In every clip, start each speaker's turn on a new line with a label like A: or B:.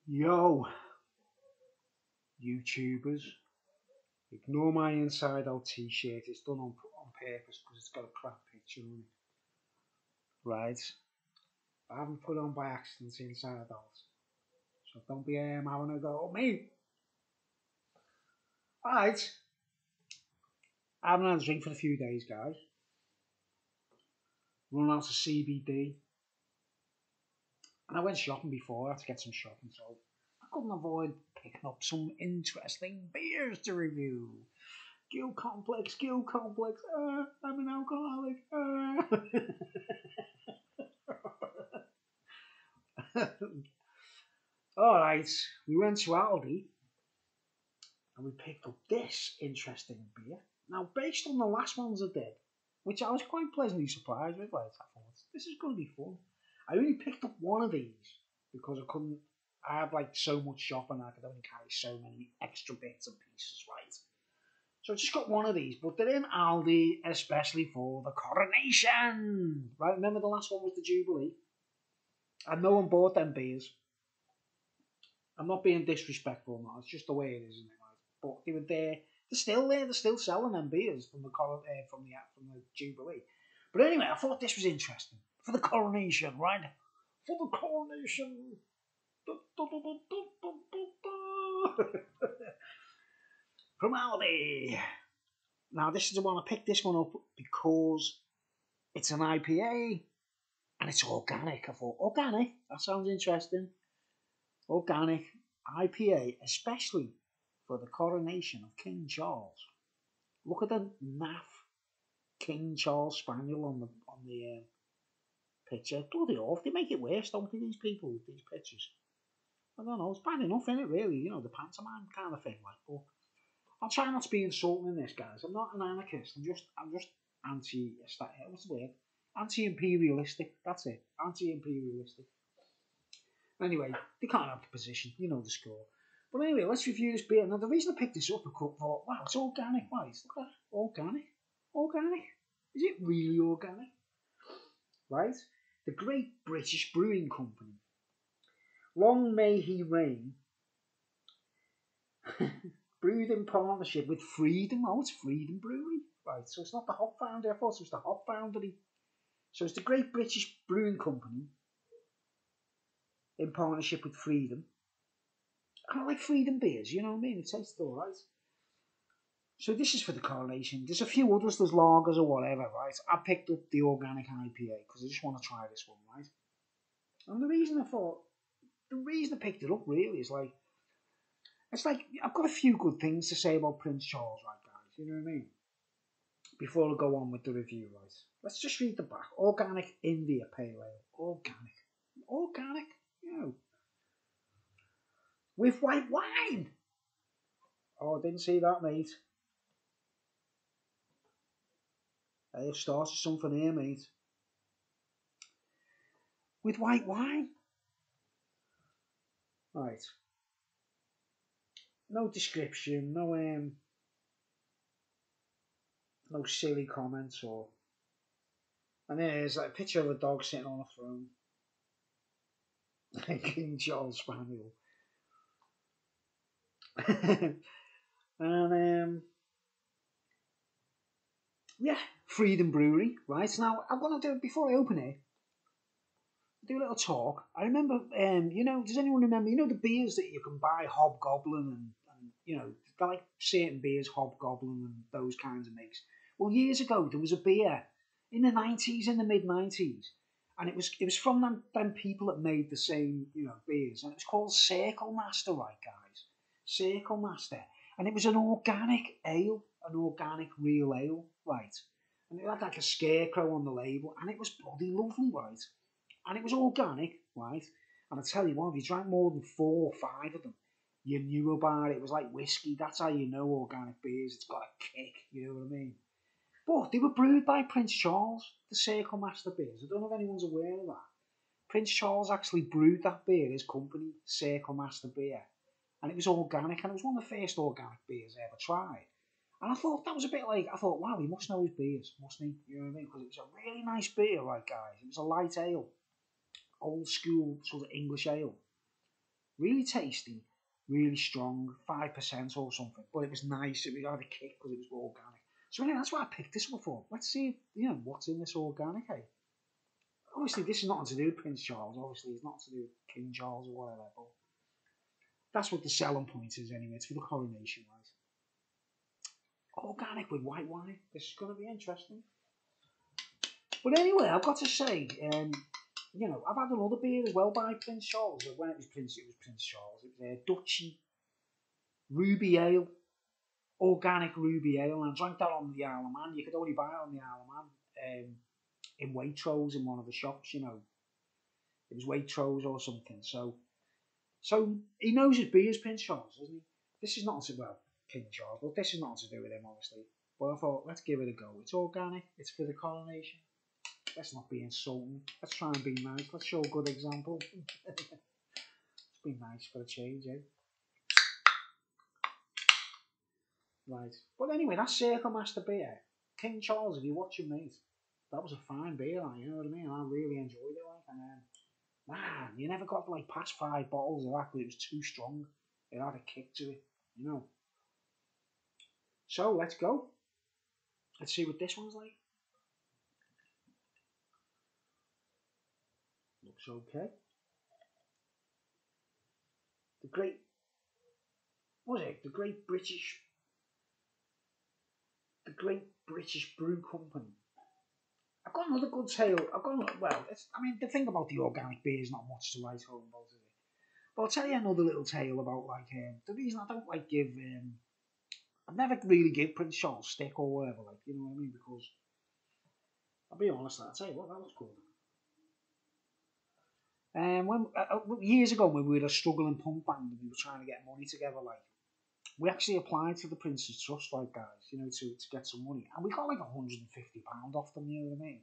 A: Yo, YouTubers, ignore my inside out t shirt. It's done on purpose because it's got a crap picture on it. Right? I haven't put it on by accident inside out. So don't be having a go at me. Right. I haven't had a drink for a few days, guys. Run out of CBD. And I went shopping before. I had to get some shopping, so I couldn't avoid picking up some interesting beers to review. Guilt complex, I'm an alcoholic. Alright, we went to Aldi and we picked up this interesting beer. Now, based on the last ones I did, which I was quite pleasantly surprised with, like, I thought, this is going to be fun. I only picked up one of these because I had like so much shopping, I could only carry so many extra bits and pieces, right? So I just got one of these, but they're in Aldi especially for the coronation. Right, remember the last one was the Jubilee? And no one bought them beers. I'm not being disrespectful, no, it's just the way it is, isn't it? Right? But they were there. They're still there. They're still selling them beers from the Jubilee. But anyway, I thought this was interesting for the coronation, right? For the coronation. From Aldi. Now, this is the one I picked this one up because it's an IPA and it's organic. I thought, organic? That sounds interesting. Organic IPA, especially for the coronation of King Charles. Look at the naff King Charles Spaniel on the picture. Bloody off. They make it worse, don't they, these people with these pictures? I don't know. It's bad enough, isn't it, really? You know, the pantomime kind of thing, like. But I'll try not to be insulting in this, guys. I'm not an anarchist. I'm just anti. What's the word? Anti-imperialistic. That's it. Anti-imperialistic. Anyway, they can't have the position. You know the score. But anyway, let's review this beer. Now, the reason I picked this up, I thought, wow, it's organic. Right? Look at that. Organic. Organic. Is it really organic? Right? The Great British Brewing Company. Long may he reign. Brewed in partnership with Freedom. Oh, it's Freedom Brewery. Right, so it's not the Hop Foundry. I thought it was the Hop Foundry. So it's the Great British Brewing Company in partnership with Freedom. I kind of like Freedom beers, you know what I mean? It tastes alright. So this is for the coronation. There's a few others, there's lagers or whatever, right? I picked up the organic IPA because I just want to try this one, right? And the reason I picked it up really is like, it's like, I've got a few good things to say about Prince Charles, right, guys? You know what I mean? Before I go on with the review, right? Let's just read the back. Organic India Pale Ale. Organic. Organic, you know. With white wine. Oh, I didn't see that, mate. I've started something here, mate. With white wine. Right. No description, no silly comments or. And there's like a picture of a dog sitting on a throne. King Charles Spaniel. And yeah, Freedom Brewery, right? Now I'm gonna do before I open it. Do a little talk. I remember, does anyone remember, the beers that you can buy, Hobgoblin and they're like certain beers, Hobgoblin and those kinds of makes. Well, years ago there was a beer in the '90s, in the mid '90s, and it was from them people that made the same beers, and it was called Circle Master, right, guys? Circle Master, and it was an organic ale, an organic real ale, right? And it had like a scarecrow on the label, and it was bloody lovely, right? And it was organic, right? And I tell you what, if you drank more than 4 or 5 of them, you knew about it. It was like whiskey. That's how you know organic beers. It's got a kick, you know what I mean? But they were brewed by Prince Charles, the Circle Master beers. I don't know if anyone's aware of that. Prince Charles actually brewed that beer, his company, Circle Master Beer. And it was organic, and it was one of the first organic beers I ever tried. And I thought that was a bit like, I thought, wow, he must know his beers, mustn't he? You know what I mean? Because it was a really nice beer, right, guys? It was a light ale. Old school sort of English ale. Really tasty, really strong, 5% or something. But it was nice. It had a kick because it was organic. So anyway, that's why I picked this one for. Let's see, what's in this organic. Eh? Obviously, this is nothing to do with Prince Charles. Obviously, it's not to do with King Charles or whatever. But that's what the selling point is anyway. It's for the coronation, right? Organic with white wine. This is going to be interesting. But anyway, I've got to say, I've had another beer as well by Prince Charles. When it was Prince Charles. It was a Dutchy Ruby Ale, organic Ruby Ale, and I drank that on the Isle of Man. You could only buy it on the Isle of Man in Waitrose in one of the shops. It was Waitrose or something. So he knows his beers, Prince Charles, doesn't he? This is not King Charles, but this is not to do with him, obviously. But I thought, let's give it a go. It's organic. It's for the coronation. Let's not be insulting. Let's try and be nice. Let's show a good example. Let's be nice for a change, eh? Right. But anyway, that's Circle Master beer. King Charles, if you're watching, mate, that was a fine beer, like, you know what I mean? I really enjoyed it, like, and man, you never got like past 5 bottles of that because it was too strong. It had a kick to it, So let's go. Let's see what this one's like. Looks okay. The Great British Brew Company. I've got another good tale. The thing about the organic beer is not much to write home about, is it? But I'll tell you another little tale about the reason I don't I've never really give Prince Charles stick or whatever, like, you know what I mean? Because I'll be honest, I'll tell you what, that was cool. Years ago, when we were a struggling punk band and we were trying to get money together, like, we actually applied to the Prince's Trust, like, guys, to get some money, and we got like £150 off them, you know what I mean?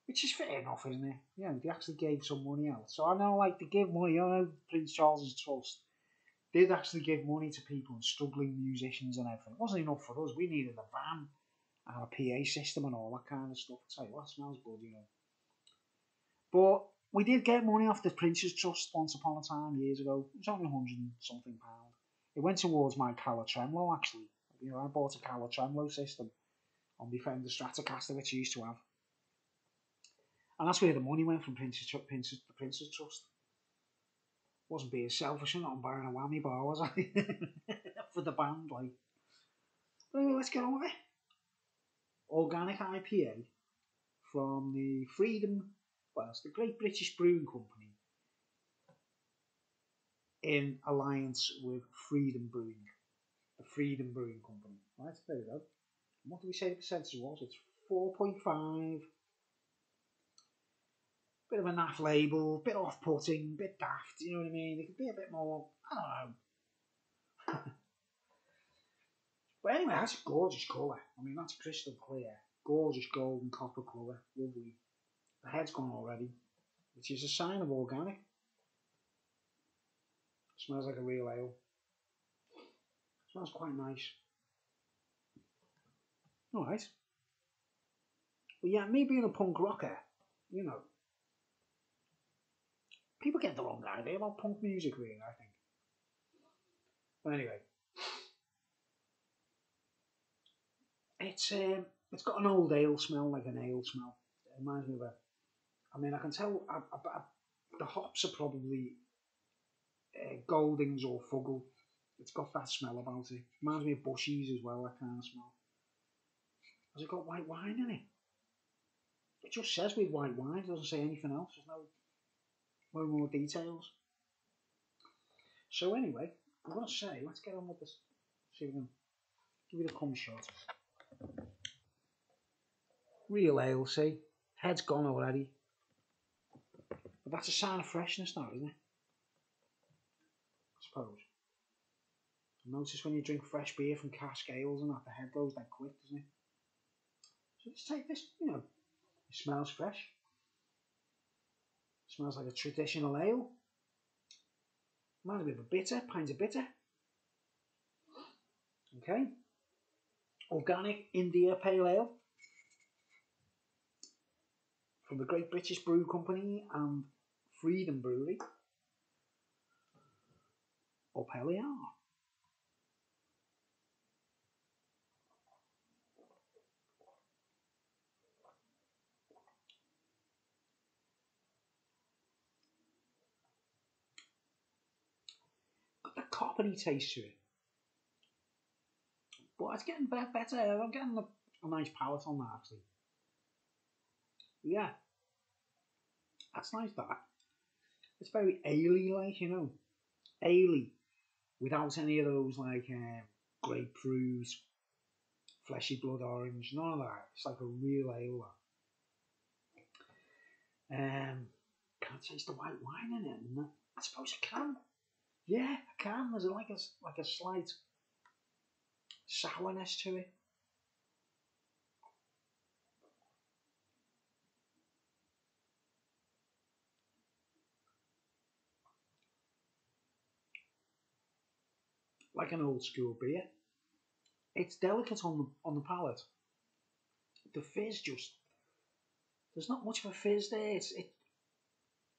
A: Which is fair enough, isn't it? They actually gave some money out. So I know, like, they give money. I know Prince Charles's Trust did actually give money to people and struggling musicians and everything. It wasn't enough for us. We needed a van and a PA system and all that kind of stuff. I'll tell you what, smells good, But we did get money off the Prince's Trust once upon a time, years ago. It was only £100 and something. It went towards my Cala Tremolo, actually. I bought a Cala Tremolo system on my Fender Stratocaster, which I used to have. And that's where the money went from the Prince's Trust. Wasn't being selfish, I'm not buying a whammy bar, was I? For the band, like. But anyway, let's get on with it. Organic IPA from the it's the Great British Brewing Company in alliance with Freedom Brewing. The Freedom Brewing Company. Right, there we go. And what do we say the percentage was? It's 4.5. Bit of a naff label, bit off-putting, bit daft, you know what I mean? It could be a bit more, I don't know. But anyway, that's a gorgeous colour. That's crystal clear. Gorgeous golden copper colour. Lovely. The head's gone already, which is a sign of organic. Smells like a real ale. Smells quite nice. Alright. But yeah, me being a punk rocker, people get the wrong idea about punk music, really, I think. But anyway, it's got an old ale smell, like an ale smell. It reminds me of I can tell the hops are probably Goldings or Fuggle. It's got that smell about it. Reminds me of Bushies as well, that kind of smell. Has it got white wine in it? It just says with white wine, it doesn't say anything else. There's no more details. So anyway, I'm going to say, let's get on with this. See if we can give it a cum shot. Real ale, see? Head's gone already. But that's a sign of freshness now, isn't it? I suppose. Notice when you drink fresh beer from cask ales and that, the head goes that quick, doesn't it? So let's take this, it smells fresh. It smells like a traditional ale. Reminds me of a bitter, pint of bitter. Okay. Organic India Pale Ale. From the Great British Brew Company and Freedom Brewery. Up Heliar. Got the coppery taste to it. But it's getting better. I'm getting a nice palate on that, actually. Yeah, that's nice, that. It's very ale like, Ale without any of those, like, grapefruit, fleshy blood orange, none of that. It's like a real ale, that. Can't taste the white wine in it. I suppose I can. Yeah, I can. There's like a slight sourness to it. Like an old school beer. It's delicate on the palate. The fizz just there's not much of a fizz there.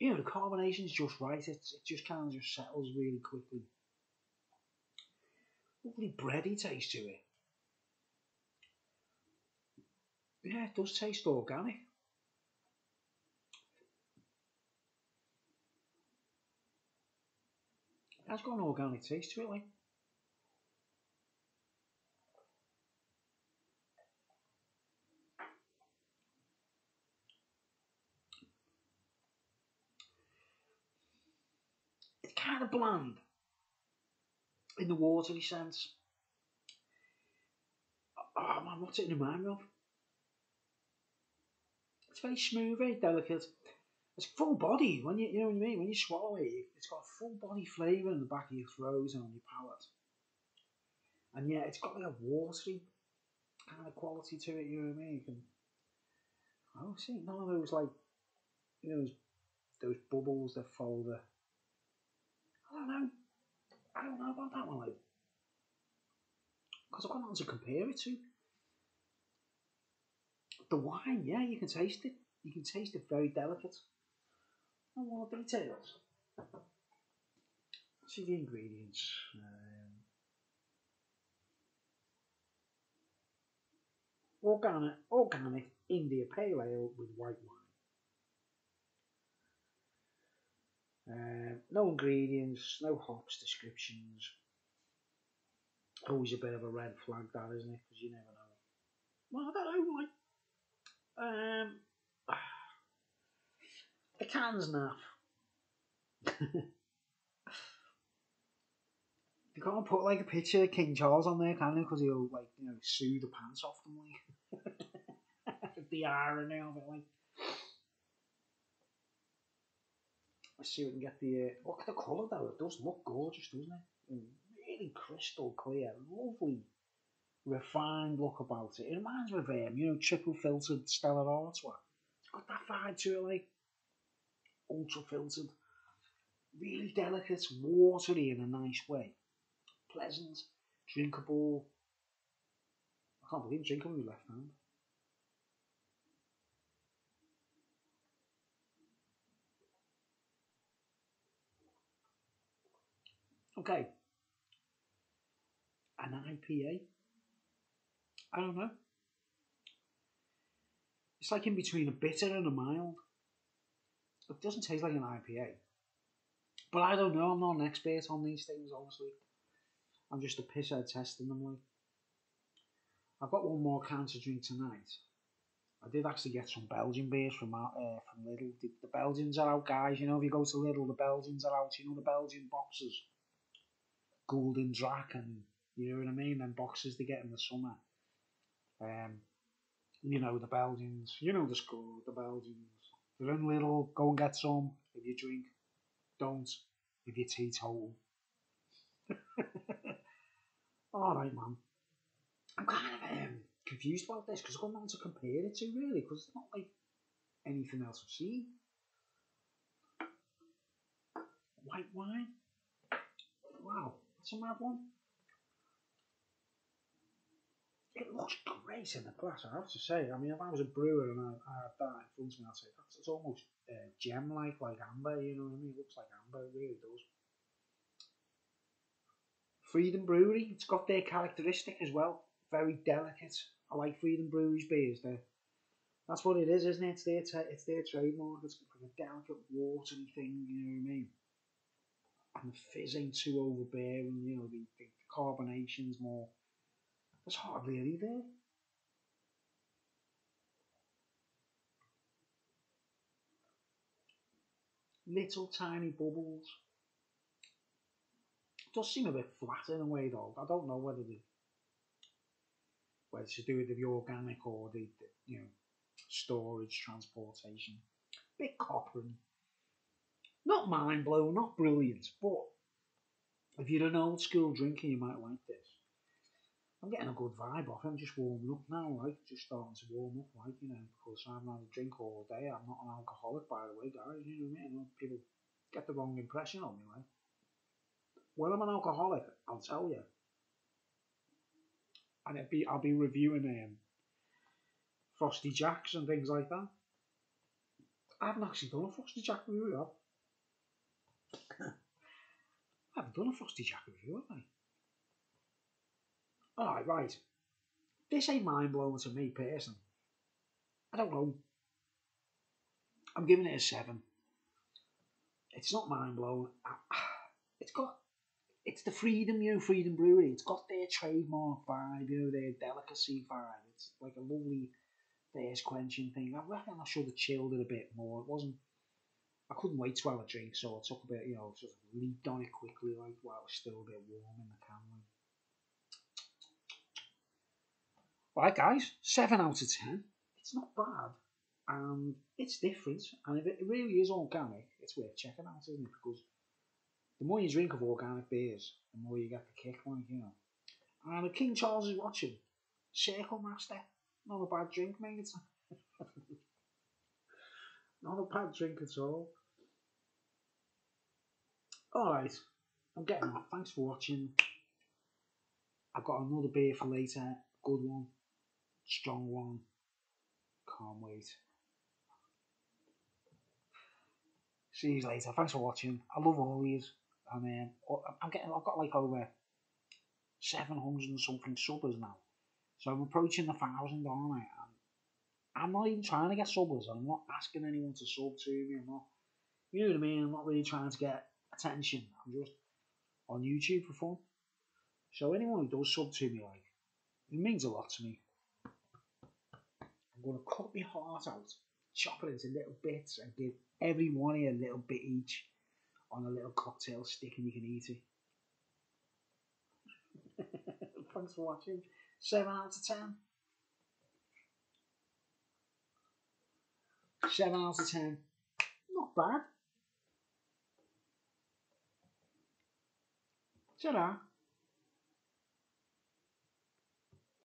A: The carbonation's just right. It just kind of just settles really quickly. Lovely bready taste to it. Yeah, it does taste organic. It has got an organic taste to it, like. It's kind of bland in the watery sense. Oh man, what's it remind me of? It's very smooth, very delicate. It's full body when you know what I mean. When you swallow it, it's got a full body flavour in the back of your throat and on your palate. And yeah, it's got like a watery kind of quality to it. You know what I mean? See, none of those like those bubbles that fold. I don't know. I don't know about that one, like, because I've got nothing to compare it to. The wine, yeah, you can taste it. You can taste it very delicate. No more details. See the ingredients. Organic India Pale Ale with white wine. No ingredients, no hops descriptions. Always a bit of a red flag, that, isn't it? Because you never know. Well, I don't know, like, the can's naff. You can't put like a picture of King Charles on there, can you? Because he'll like sue the pants off them, like. The irony of it, like. Let's see if we can get the look at the colour though. It does look gorgeous, doesn't it? Really crystal clear, lovely, refined look about it. It reminds me of triple filtered Stella Artois. It's got that vibe to it, like ultra filtered, really delicate, watery in a nice way, pleasant, drinkable. I can't believe drinkable with left hand. Okay, an IPA. I don't know. It's like in between a bitter and a mild. It doesn't taste like an IPA. But I don't know. I'm not an expert on these things, obviously. I'm just a pisshead testing them. Like, I've got one more can to drink tonight. I did actually get some Belgian beers from Lidl. The Belgians are out, guys. If you go to Lidl, the Belgians are out. The Belgian boxes, Golden Drac, and you know what I mean. Them boxes they get in the summer. Um, the Belgians. You know the score. The Belgians. If you're in Lidl, go and get some. If you drink, don't. If you're teetotal. All right, man. I'm kind of confused about this because I've got nothing to compare it to, really, because it's not like anything else I've seen. White wine? Wow, that's a mad one. It looks great in the glass, I have to say. I mean, if I was a brewer and I had that in front of me, I'd say it's almost gem-like, like amber, you know what I mean? It looks like amber, it really does. Freedom Brewery. It's got their characteristic as well. Very delicate. I like Freedom Brewery's beers. That's what it is, isn't it? It's their trademark. It's like a delicate, watery thing. You know what I mean? And the fizz ain't too overbearing. You know, the carbonation's more. There's hardly any there. Little tiny bubbles. It does seem a bit flat in a way though. I don't know whether it's to do with the organic or the storage, transportation. Bit coppery. Not mind blowing, not brilliant, but if you're an old school drinker, you might like this. I'm getting a good vibe off it. I'm just warming up now, like just starting to warm up, like because I haven't had a drink all day. I'm not an alcoholic, by the way, guys. You know what I mean? People get the wrong impression on me, like. When I'm an alcoholic, I'll tell you, and I'll be reviewing Frosty Jacks and things like that. I haven't actually done a Frosty Jack review. I haven't done a Frosty Jack review, have I? Alright, right. This ain't mind blowing to me personally. I don't know. I'm giving it a 7. It's not mind blowing. It's the Freedom, Freedom Brewery. It's got their trademark vibe, their delicacy vibe. It's like a lovely thirst quenching thing. I reckon I should have chilled it a bit more. It wasn't. I couldn't wait to have a drink, so I took a bit, sort of leaped on it quickly, like while it was still a bit warm in the can. Right, guys, 7 out of 10. It's not bad, and it's different. And if it really is organic, it's worth checking out, isn't it? Because the more you drink of organic beers, the more you get the kick, like. And if King Charles is watching, Circle Master, not a bad drink, mate. Not a bad drink at all. Alright, I'm getting off. Thanks for watching. I've got another beer for later. Good one. Strong one. Can't wait. See you later. Thanks for watching. I love all these. And I've got like over 700 and something subbers now. So I'm approaching the 1,000, aren't I? I'm not even trying to get subbers. I'm not asking anyone to sub to me. I'm not, you know what I mean? I'm not really trying to get attention. I'm just on YouTube for fun. So anyone who does sub to me, like, it means a lot to me. I'm going to cut my heart out, chop it into little bits, and give every one of you a little bit each on a little cocktail stick, and you can eat it. Thanks for watching. 7 out of 10. 7 out of 10. Not bad. Ta-da.